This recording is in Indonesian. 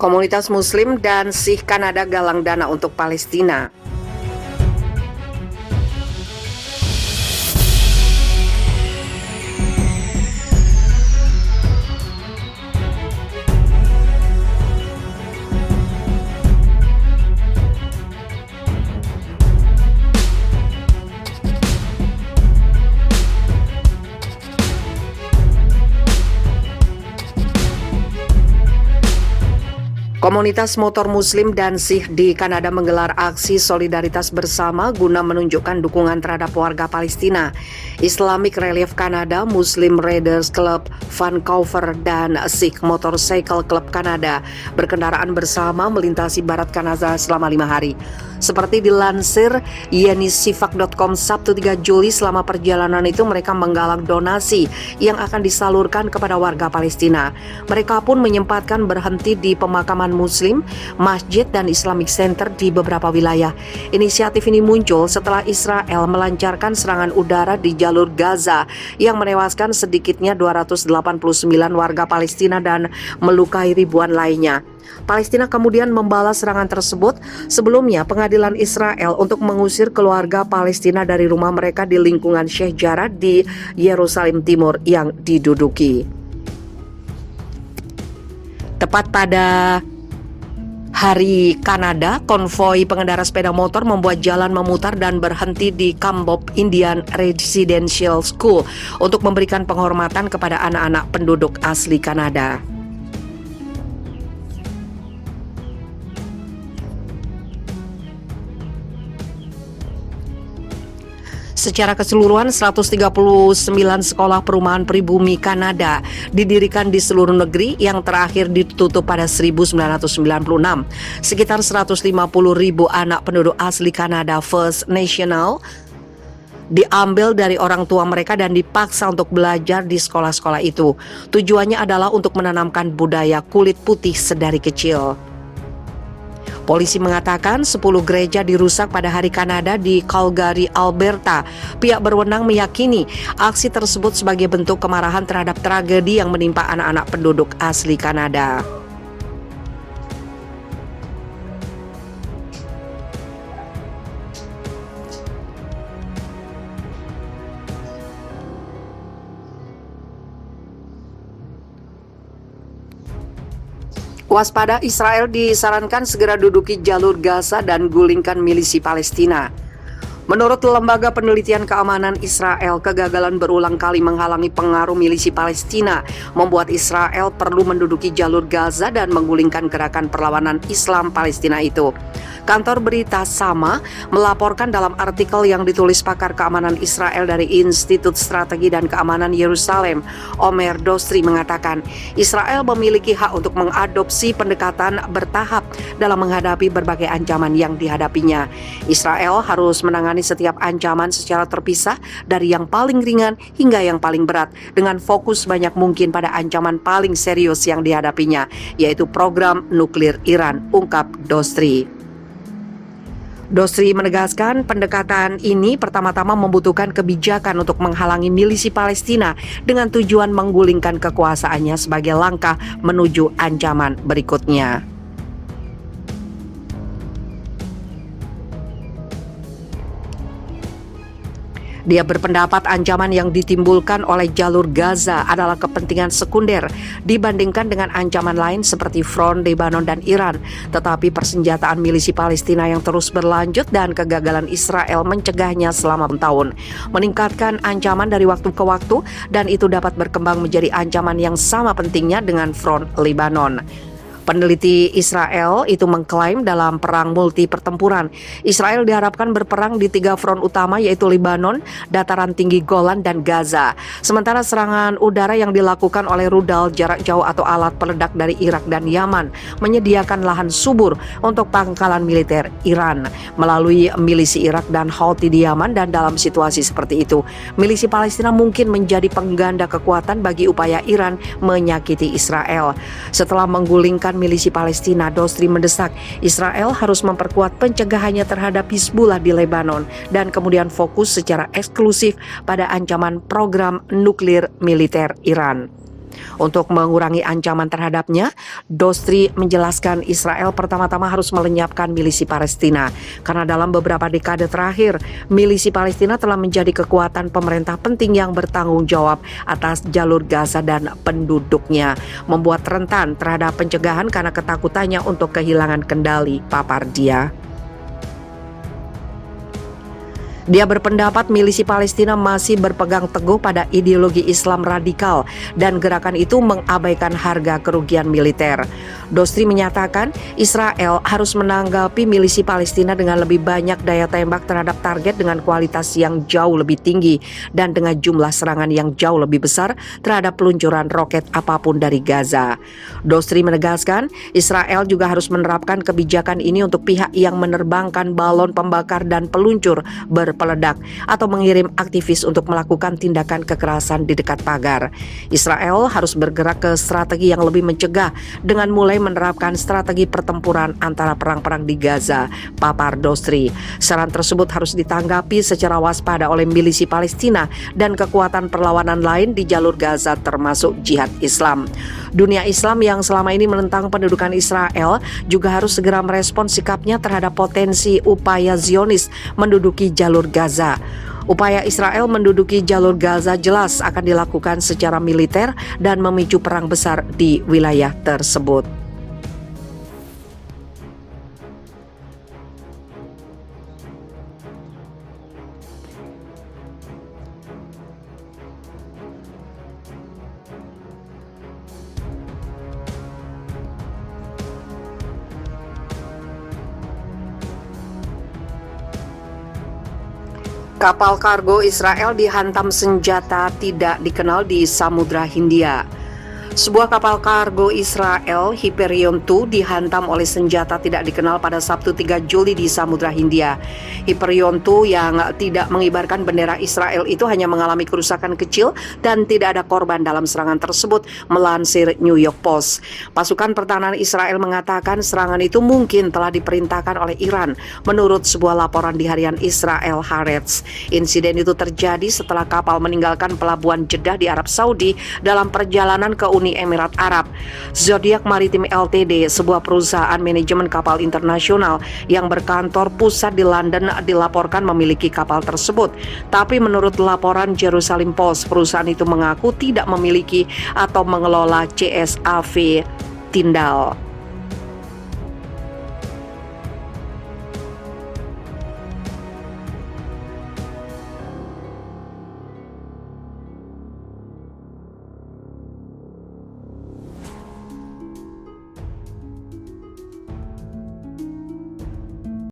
Komunitas Muslim dan Sikh Kanada galang dana untuk Palestina. Komunitas motor Muslim dan Sikh di Kanada menggelar aksi solidaritas bersama guna menunjukkan dukungan terhadap warga Palestina. Islamic Relief Kanada, Muslim Raiders Club Vancouver, dan Sikh Motorcycle Club Kanada berkendaraan bersama melintasi barat Kanada selama 5 hari. Seperti dilansir yenisifak.com Sabtu 3 Juli, selama perjalanan itu mereka menggalang donasi yang akan disalurkan kepada warga Palestina. Mereka pun menyempatkan berhenti di pemakaman Muslim, masjid, dan Islamic Center di beberapa wilayah. Inisiatif ini muncul setelah Israel melancarkan serangan udara di jalur Gaza yang menewaskan sedikitnya 289 warga Palestina dan melukai ribuan lainnya. Palestina kemudian membalas serangan tersebut. Sebelumnya, pengadilan Israel untuk mengusir keluarga Palestina dari rumah mereka di lingkungan Sheikh Jarrah di Yerusalem Timur yang diduduki. Tepat pada Hari Kanada, konvoi pengendara sepeda motor membuat jalan memutar dan berhenti di Kambob Indian Residential School untuk memberikan penghormatan kepada anak-anak penduduk asli Kanada. Secara keseluruhan, 139 sekolah perumahan pribumi Kanada didirikan di seluruh negeri, yang terakhir ditutup pada 1996. Sekitar 150.000 anak penduduk asli Kanada First National diambil dari orang tua mereka dan dipaksa untuk belajar di sekolah-sekolah itu. Tujuannya adalah untuk menanamkan budaya kulit putih sedari kecil. Polisi mengatakan 10 gereja dirusak pada Hari Kanada di Calgary, Alberta. Pihak berwenang meyakini aksi tersebut sebagai bentuk kemarahan terhadap tragedi yang menimpa anak-anak penduduk asli Kanada. Waspada, Israel disarankan segera duduki jalur Gaza dan gulingkan milisi Palestina. Menurut Lembaga Penelitian Keamanan Israel, kegagalan berulang kali menghalangi pengaruh milisi Palestina membuat Israel perlu menduduki jalur Gaza dan menggulingkan gerakan perlawanan Islam Palestina itu. Kantor berita Sama melaporkan dalam artikel yang ditulis pakar keamanan Israel dari Institut Strategi dan Keamanan Yerusalem, Omer Dostri, mengatakan Israel memiliki hak untuk mengadopsi pendekatan bertahap dalam menghadapi berbagai ancaman yang dihadapinya. Israel harus menangani setiap ancaman secara terpisah, dari yang paling ringan hingga yang paling berat, dengan fokus sebanyak mungkin pada ancaman paling serius yang dihadapinya, yaitu program nuklir Iran, ungkap Dostri. Dostri menegaskan pendekatan ini pertama-tama membutuhkan kebijakan untuk menghalangi milisi Palestina dengan tujuan menggulingkan kekuasaannya sebagai langkah menuju ancaman berikutnya. Dia berpendapat ancaman yang ditimbulkan oleh jalur Gaza adalah kepentingan sekunder dibandingkan dengan ancaman lain seperti front Lebanon dan Iran. Tetapi persenjataan milisi Palestina yang terus berlanjut dan kegagalan Israel mencegahnya selama tahun meningkatkan ancaman dari waktu ke waktu, dan itu dapat berkembang menjadi ancaman yang sama pentingnya dengan front Lebanon. Peneliti Israel itu mengklaim dalam perang multi pertempuran, Israel diharapkan berperang di 3 front utama, yaitu Lebanon, dataran tinggi Golan, dan Gaza. Sementara serangan udara yang dilakukan oleh rudal jarak jauh atau alat peledak dari Irak dan Yaman menyediakan lahan subur untuk pangkalan militer Iran melalui milisi Irak dan Houthi di Yaman. Dan dalam situasi seperti itu, milisi Palestina mungkin menjadi pengganda kekuatan bagi upaya Iran menyakiti Israel. Setelah menggulingkan milisi Palestina, Dostri mendesak Israel harus memperkuat pencegahannya terhadap Hizbullah di Lebanon dan kemudian fokus secara eksklusif pada ancaman program nuklir militer Iran. Untuk mengurangi ancaman terhadapnya, Dostri menjelaskan Israel pertama-tama harus melenyapkan milisi Palestina, karena dalam beberapa dekade terakhir, milisi Palestina telah menjadi kekuatan pemerintah penting yang bertanggung jawab atas jalur Gaza dan penduduknya, membuat rentan terhadap pencegahan karena ketakutannya untuk kehilangan kendali, papar dia. Dia berpendapat milisi Palestina masih berpegang teguh pada ideologi Islam radikal dan gerakan itu mengabaikan harga kerugian militer. Dostri menyatakan Israel harus menanggapi milisi Palestina dengan lebih banyak daya tembak terhadap target dengan kualitas yang jauh lebih tinggi dan dengan jumlah serangan yang jauh lebih besar terhadap peluncuran roket apapun dari Gaza. Dostri menegaskan Israel juga harus menerapkan kebijakan ini untuk pihak yang menerbangkan balon pembakar dan peluncur berpeledak atau mengirim aktivis untuk melakukan tindakan kekerasan di dekat pagar. Israel harus bergerak ke strategi yang lebih mencegah dengan mulai menerapkan strategi pertempuran antara perang-perang di Gaza, papar Dostri. Saran tersebut harus ditanggapi secara waspada oleh milisi Palestina dan kekuatan perlawanan lain di jalur Gaza termasuk Jihad Islam. Dunia Islam yang selama ini menentang pendudukan Israel juga harus segera merespon sikapnya terhadap potensi upaya Zionis menduduki jalur Gaza. Upaya Israel menduduki jalur Gaza jelas akan dilakukan secara militer dan memicu perang besar di wilayah tersebut. Kapal kargo Israel dihantam senjata tidak dikenal di Samudra Hindia. Sebuah kapal kargo Israel, Hyperion 2, dihantam oleh senjata tidak dikenal pada Sabtu 3 Juli di Samudra Hindia. Hyperion 2 yang tidak mengibarkan bendera Israel itu hanya mengalami kerusakan kecil dan tidak ada korban dalam serangan tersebut, melansir New York Post. Pasukan pertahanan Israel mengatakan serangan itu mungkin telah diperintahkan oleh Iran, menurut sebuah laporan di harian Israel Haaretz. Insiden itu terjadi setelah kapal meninggalkan pelabuhan Jeddah di Arab Saudi dalam perjalanan ke Uni Emirat Arab. Zodiac Maritime Ltd, sebuah perusahaan manajemen kapal internasional yang berkantor pusat di London, dilaporkan memiliki kapal tersebut. Tapi menurut laporan Jerusalem Post, perusahaan itu mengaku tidak memiliki atau mengelola CSAV Tindal.